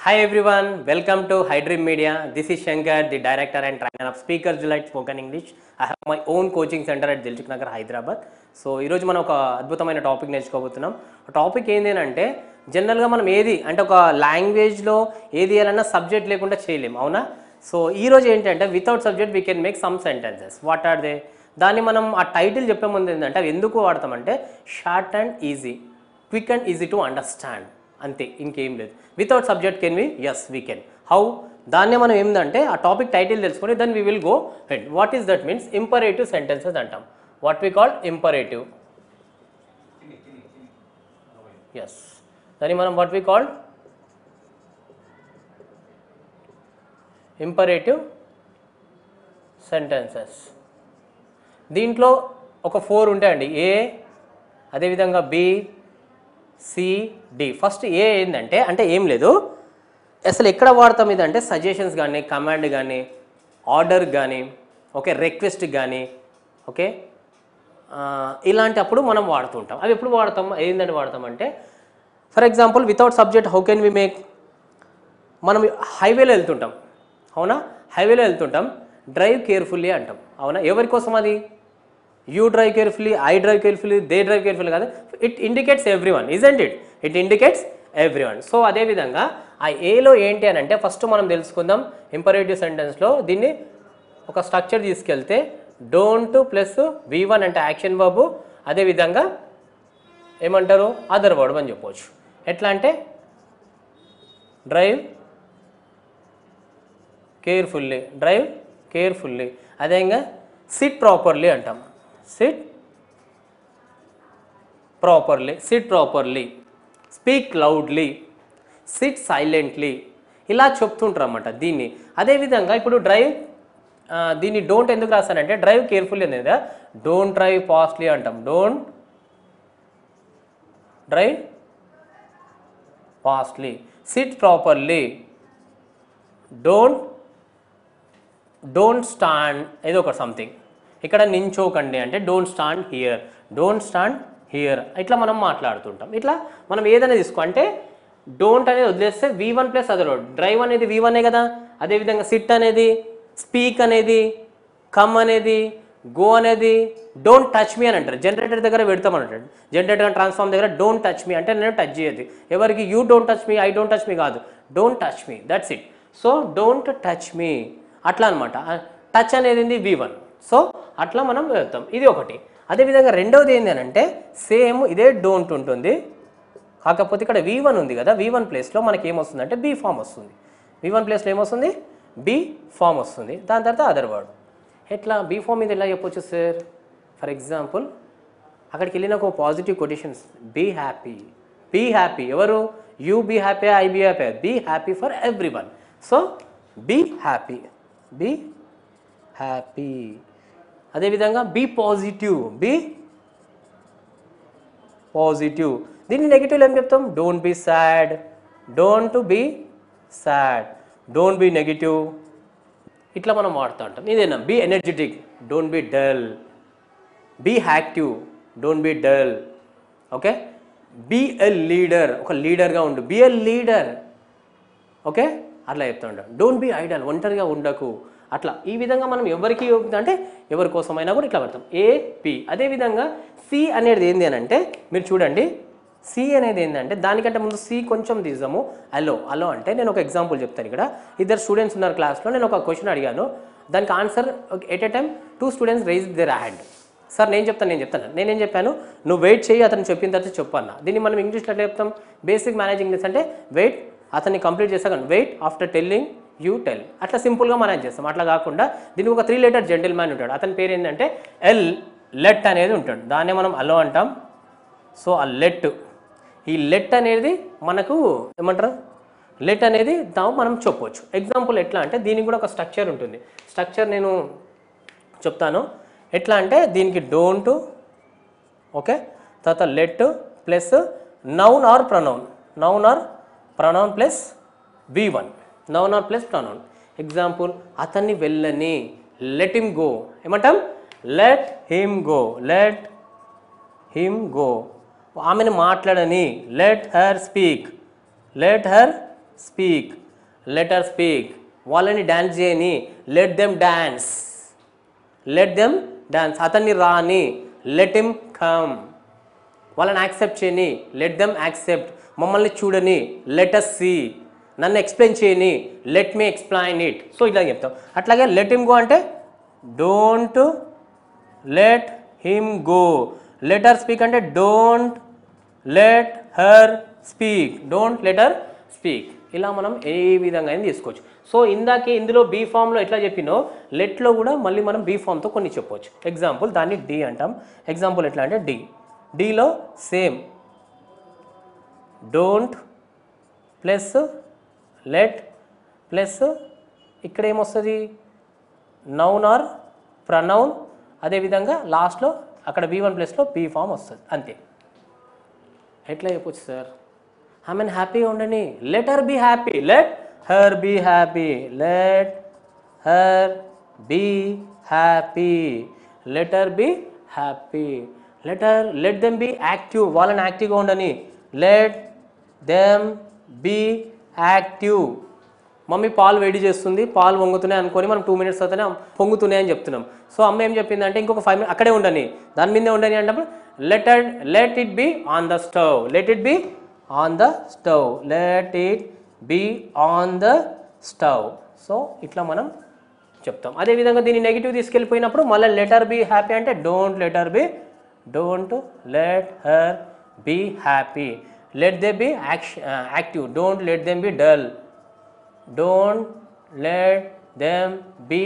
Hi everyone, welcome to Hydream Media. This is Shankar, the director and trainer of Speakers Delight Spoken English. I have my own coaching center at Dilchuk Nagar, Hyderabad. So ఈరోజు మనం ఒక అద్భుతమైన topic నేర్చుకోబోతున్నాం. ఆ topic ఏంటి అంటే జనరల్గా మనం ఏది అంటే ఒక లాంగ్వేజ్లో ఏది చేయాలన్నా సబ్జెక్ట్ లేకుండా చేయలేము, అవునా? సో ఈరోజు ఏంటంటే without subject we can make some sentences. What are they? దాన్ని మనం ఆ టైటిల్ చెప్పే ముందు ఏంటంటే అవి ఎందుకు వాడతామంటే short and easy, quick and easy to understand, అంతే, ఇంకేం లేదు. Without subject can we? Yes we can. How? దాన్ని మనం ఏంటంటే ఆ టాపిక్ టైటిల్ తెలుసుకొని then we will go head. What is that means? Imperative sentences అంటాం. What we call imperative. Yes, దాన్ని మనం what we call imperative sentences. దీంట్లో ఒక 4 ఉంటాయండి. ఏ, అదేవిధంగా బి, సి, డి. ఫస్ట్ ఏ ఏంటంటే అంటే ఏం లేదు, అసలు ఎక్కడ వాడతాం ఇది అంటే సజెషన్స్ కానీ, కమాండ్ కానీ, ఆర్డర్ కానీ, ఓకే, రిక్వెస్ట్ కానీ, ఓకే, ఇలాంటప్పుడు మనం వాడుతుంటాం. అవి ఎప్పుడు వాడతాం, ఏంటంటే వాడతామంటే for example without subject how can we make? మనం హైవేలో వెళ్తుంటాం, అవునా? హైవేలో వెళ్తుంటాం, డ్రైవ్ కేర్ఫుల్లీ అంటాం, అవునా? ఎవరి కోసం అది? You drive carefully, I drive carefully, they drive carefully కాదు, it indicates every one, isn't it? It indicates every one. So అదేవిధంగా ఆ ఏలో ఏంటి అని అంటే ఫస్ట్ మనం తెలుసుకుందాం. ఇంపరేటివ్ సెంటెన్స్లో దీన్ని ఒక స్ట్రక్చర్ తీసుకెళ్తే డోంట్ ప్లస్ V1 అంటే యాక్షన్ వర్బ్, అదేవిధంగా ఏమంటారు అదర్ వర్డ్ అని చెప్పవచ్చు. ఎట్లా అంటే డ్రైవ్ కేర్ఫుల్లీ, డ్రైవ్ కేర్ఫుల్లీ, అదేవిధంగా సిట్ ప్రాపర్లీ అంటాం, SIT properly, SIT properly, speak loudly, SIT silently, ఇలా చెప్తుంటారు అన్నమాట దీన్ని. అదేవిధంగా ఇప్పుడు డ్రైవ్, దీన్ని డోంట్ ఎందుకు రాస్తానంటే డ్రైవ్ కేర్ఫుల్లీ అనేది డోంట్ డ్రైవ్ ఫాస్ట్లీ అంటాం, don't drive fastly, sit properly, don't stand ఏదో ఒక సంథింగ్, ఇక్కడ నించోకండి అంటే don't stand here, don't stand here, ఇట్లా మనం మాట్లాడుతుంటాం. ఇట్లా మనం ఏదైనా తీసుకో అంటే డోంట్ అనేది వదిలేస్తే V1 plus other word. Drive అనేది V1ఏ కదా, అదేవిధంగా సిట్ అనేది, స్పీక్ అనేది, కమ్ అనేది, గో అనేది డోంట్ టచ్ మీ అని అంటారు. జనరేటర్ దగ్గర పెడతామని అంటాడు, జనరేటర్ ట్రాన్స్ఫార్మ్ దగ్గర డోంట్ టచ్ మీ అంటే నేను టచ్ చేయదు. ఎవరికి? You don't touch me, I don't touch me కాదు, don't touch me, that's it. So don't touch me అట్లా అనమాట. టచ్ అనేది V1. సో అట్లా మనం వెళ్తాం, ఇది ఒకటి. అదేవిధంగా రెండవది ఏంటి అని అంటే సేమ్ ఇదే డోంట్ ఉంటుంది, కాకపోతే ఇక్కడ V1 ఉంది కదా, V1 ప్లేస్లో మనకి ఏమొస్తుందంటే బీ ఫామ్ వస్తుంది. V1 ప్లేస్లో ఏమొస్తుంది? బీ ఫామ్ వస్తుంది. దాని తర్వాత అదర్ వర్డ్. ఎట్లా బీ ఫామ్ మీద ఎలా చెప్పొచ్చు సార్? ఫర్ ఎగ్జాంపుల్ అక్కడికి వెళ్ళిన ఒక positive quotations, be happy, be happy, ఎవరు? You be happy, I be happy, be happy for every one. So be happy, be happy. అదేవిధంగా బీ పాజిటివ్, బీ పాజిటివ్. దీన్ని నెగిటివ్లో ఏం చెప్తాం? Don't be sad, don't be sad, don't be negative, ఇట్లా మనం వాడుతూ ఉంటాం. ఇదేనా? Be energetic, don't be dull, be active, don't be dull, okay. Be a leader, ఒక లీడర్గా ఉండు, బీ ఎ లీడర్, ఓకే, అట్లా చెప్తూ ఉంటాం. డోంట్ బీ ఐడల్, ఒంటరిగా ఉండకు, అట్లా. ఈ విధంగా మనం ఎవరికి అంటే ఎవరి కోసమైనా కూడా ఇట్లా పెడతాం. ఏ, పి. అదేవిధంగా సి అనేది ఏంది అని అంటే మీరు చూడండి, సి అనేది ఏంటంటే దానికంటే ముందు సి కొంచెం తీసాము. అలో, అలో అంటే నేను ఒక ఎగ్జాంపుల్ చెప్తాను. ఇక్కడ ఇద్దరు స్టూడెంట్స్ ఉన్నారు క్లాస్లో, నేను ఒక క్వశ్చన్ అడిగాను, దానికి answer at a time 2 students raise their hand. Sir నేనేం చెప్పాను, నువ్వు వెయిట్ చేయి, అతను చెప్పిన తర్వాత చెప్పన్నా. దీన్ని మనం ఇంగ్లీష్లో ఎట్లా చెప్తాం? బేసిక్ మేనేజ్ ఇంగ్లీష్ అంటే వెయిట్, అతన్ని కంప్లీట్ చేశాక wait, after telling you tell, అట్లా సింపుల్గా మేనేజ్ చేస్తాం. అట్లా కాకుండా దీనికి ఒక 3 లెటర్ జెంటిల్ మ్యాన్ ఉంటాడు, అతని పేరు ఏంటంటే లెట్ అనేది ఉంటాడు, దాన్నే మనం అలో అంటాం. సో ఆ లెట్, ఈ లెట్ అనేది మనకు ఏమంటారు? లెట్ అనేది మనం చెప్పవచ్చు. ఎగ్జాంపుల్ ఎట్లా అంటే దీనికి కూడా ఒక స్ట్రక్చర్ ఉంటుంది. స్ట్రక్చర్ నేను చెప్తాను. ఎట్లా అంటే దీనికి డోంట్, ఓకే, తర్వాత let plus noun are pronoun, noun are pronoun plus V1, noun are plus pronoun. Example అతన్ని వెళ్ళని, లెట్ హిమ్ గో, ఏమంటాం? Let him go, let him go. ఆమెను మాట్లాడని, let her speak, let her speak, letter speak. వాళ్ళని dance చేయని, let them dance, let them dance. అతన్ని రాని, let him come. వాళ్ళని యాక్సెప్ట్ చేయని, లెట్ దెమ్ యాక్సెప్ట్. మమ్మల్ని చూడని, లెట్ అస్ సీ. నన్ను ఎక్స్ప్లెయిన్ చేయని, let me explain it. So ఇలా చెప్తాం. అట్లాగే లెట్ హిమ్ గో అంటే don't let him go. Let her speak అంటే don't let her speak, don't let her speak. ఇలా మనం ఏ విధంగా అయినా తీసుకోవచ్చు. సో ఇందాకే ఇందులో బీ ఫామ్లో ఎట్లా చెప్పినో లెట్లో కూడా మళ్ళీ మనం బీ ఫామ్తో కొన్ని చెప్పవచ్చు. ఎగ్జాంపుల్ దాన్ని డి అంటాం. ఎగ్జాంపుల్ ఎట్లా అంటే డి, డిలో same don't plus let plus ఇక్కడ ఏమొస్తుంది నౌన్ ఆర్ ప్రనౌన్. అదేవిధంగా లాస్ట్లో అక్కడ V1 ప్లస్లో బీ ఫామ్ వస్తుంది. అంతే. ఎట్లా చెప్పొచ్చు సార్? ఆమెను హ్యాపీగా ఉండని, let her be happy, let her be happy, let her be happy, let her be happy. Let them be active, వాళ్ళని యాక్టివ్గా ఉండని, let them be active. Mummy పాలు వేడి చేస్తుంది, పాలు పొంగుతున్నాయి అనుకొని మనం 2 minutes అవుతానే పొంగుతున్నాయి అని చెప్తున్నాం. సో అమ్మ ఏం చెప్పిందంటే ఇంకొక 5 minutes అక్కడే ఉండని, దాని మీదే ఉండని అంటే let it be on the stove, let it be on the stove, let it be on the stove. So ఇట్లా మనం చెప్తాం. అదేవిధంగా దీన్ని నెగిటివ్ తీసుకెళ్ళిపోయినప్పుడు మళ్ళీ లెటర్ బీ హ్యాపీ అంటే don't let her be, don't let her be happy, let they be active, don't let them be dull, don't let them be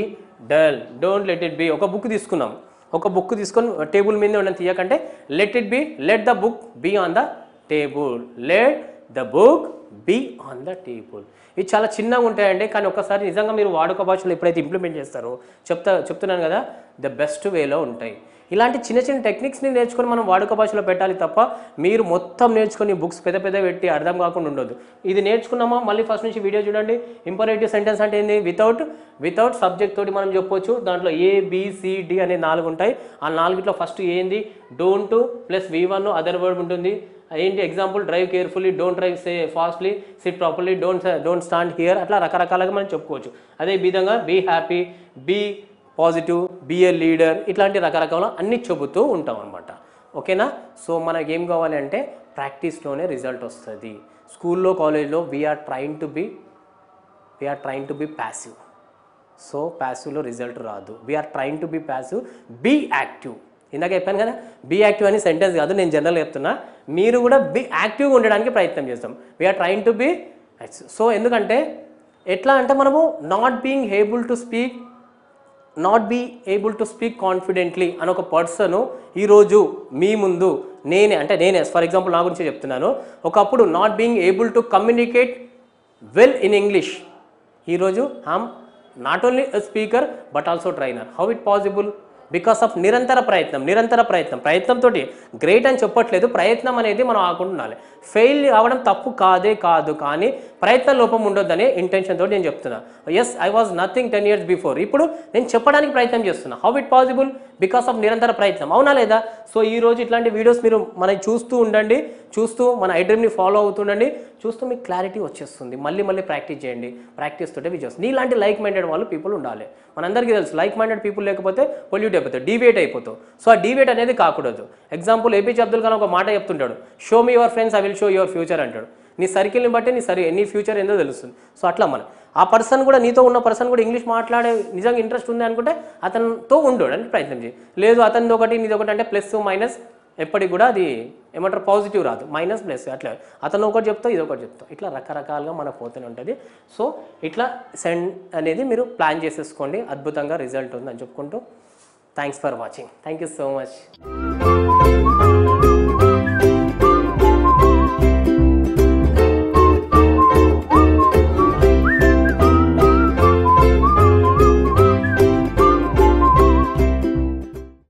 dull, don't let it be. ఒక book తీసుకున్నాం, ఒక book తీసుకొని table మీద ఉండని తీయకంటే let it be, let the book be on the table, let the book be on the table. ఇవి చాలా చిన్నగా ఉంటాయండి, కానీ ఒకసారి నిజంగా మీరు వాడుక భాషలో ఎప్పుడైతే ఇంప్లిమెంట్ చేస్తారో చెప్తున్నాను కదా ద బెస్ట్ వేలో ఉంటాయి. ఇలాంటి చిన్న చిన్న టెక్నిక్స్ని నేర్చుకొని మనం వాడుక భాషలో పెట్టాలి తప్ప మీరు మొత్తం నేర్చుకొని బుక్స్ పెద్ద పెద్ద పెట్టి అర్థం కాకుండా ఉండొద్దు. ఇది నేర్చుకున్నామా మళ్ళీ ఫస్ట్ నుంచి వీడియో చూడండి. ఇంపరేటివ్ సెంటెన్స్ అంటే ఏంది? వితౌట్ సబ్జెక్ట్ తోటి మనం చెప్పొచ్చు. దాంట్లో ABCD అనే 4 ఉంటాయి. ఆ 4ట్లో ఫస్ట్ ఏంది? Don't plus V1 other verb ఉంటుంది. ఏంటి example? Drive carefully, don't drive so fastly, sit properly, don't stand here. అట్లా రకరకాలుగా మనం చెప్పుకోవచ్చు. అదే విధంగా be happy, be positive, be a leader, ఇట్లాంటి రకరకాల అన్ని చెబుతూ ఉంటాం అనమాట. ఓకేనా? సో మనకి ఏం కావాలి అంటే ప్రాక్టీస్లోనే రిజల్ట్ వస్తుంది. స్కూల్లో కాలేజ్లో we're trying to be passive. So ప్యాసివ్లో రిజల్ట్ రాదు. We're trying to be passive, be active. ఇందాక చెప్పాను కదా, బీ యాక్టివ్ అని సెంటెన్స్ కాదు, నేను జనరల్గా చెప్తున్నా. మీరు కూడా బీ యాక్టివ్గా ఉండడానికి ప్రయత్నం చేస్తాం. We are trying to be. So ఎందుకంటే ఎట్లా అంటే మనము not be able to speak confidently అని ఒక పర్సన్ ఈరోజు మీ ముందు నేనే ఫర్ ఎగ్జాంపుల్ నా గురించి చెప్తున్నాను. ఒకప్పుడు not being able to communicate well in English. ఈరోజు I'm not only a speaker but also trainer. How it possible? Because of నిరంతర ప్రయత్నంతో. గ్రేట్ అని చెప్పట్లేదు, ప్రయత్నం అనేది మనం ఆకుండా ఉండాలి. ఫెయిల్ అవ్వడం తప్పు కాదు, కానీ ప్రయత్న లోపం ఉండొద్దనే ఇంటెన్షన్ తోటి నేను చెప్తున్నా. Yes, I was nothing 10 years before. ఇప్పుడు నేను చెప్పడానికి ప్రయత్నం చేస్తున్నా. How it possible? Because of నిరంతర ప్రయత్నం. అవునా లేదా? సో ఈరోజు ఇట్లాంటి వీడియోస్ మీరు మనం చూస్తూ ఉండండి, చూస్తూ మన ఐడ్రీమ్ని ఫాలో అవుతుండండి, చూస్తూ మీకు క్లారిటీ వచ్చేస్తుంది. మళ్ళీ ప్రాక్టీస్ చేయండి. ప్రాక్టీస్ తోటే విజయం. నీలాంటి లైక్ మైండెడ్ వాళ్ళు పీపుల్ ఉండాలి. మనందరికీ తెలుసు, లైక్ మైండెడ్ పీపుల్ లేకపోతే పొల్యూట్ అయిపోతావు, డీవియేట్ అయిపోతావు. సో ఆ డీవియేట్ అనేది కాకూడదు. ఎగ్జాంపుల్ APJ అబ్దుల్ కలాం ఒక మాట చెప్తుంటాడు, show me your friends, I will show your future అంటాడు. నీ సర్కిల్ని బట్టి నీ ఫ్యూచర్ ఏందో తెలుస్తుంది. సో అట్లా ఆ పర్సన్ కూడా, నీతో ఉన్న పర్సన్ కూడా ఇంగ్లీష్ మాట్లాడే నిజంగా ఇంట్రెస్ట్ ఉంది అనుకుంటే అతనితో ఉండడానికి ప్రయత్నం చేయి. లేదు అతనిది ఒకటి నీది ఒకటి అంటే ప్లస్ మైనస్ ఎప్పటికి కూడా అది ఏమంటారు పాజిటివ్ రాదు, మైనస్ ప్లస్ అట్లా. అతను ఒకటి చెప్తావు, ఇది ఒకటి చెప్తావు, ఇట్లా రకరకాలుగా మనకు పోతూనే ఉంటుంది. సో ఇట్లా సెండ్ అనేది మీరు ప్లాన్ చేసేసుకోండి. అద్భుతంగా రిజల్ట్ ఉందని చెప్పుకుంటూ thanks for watching. Thank you so much.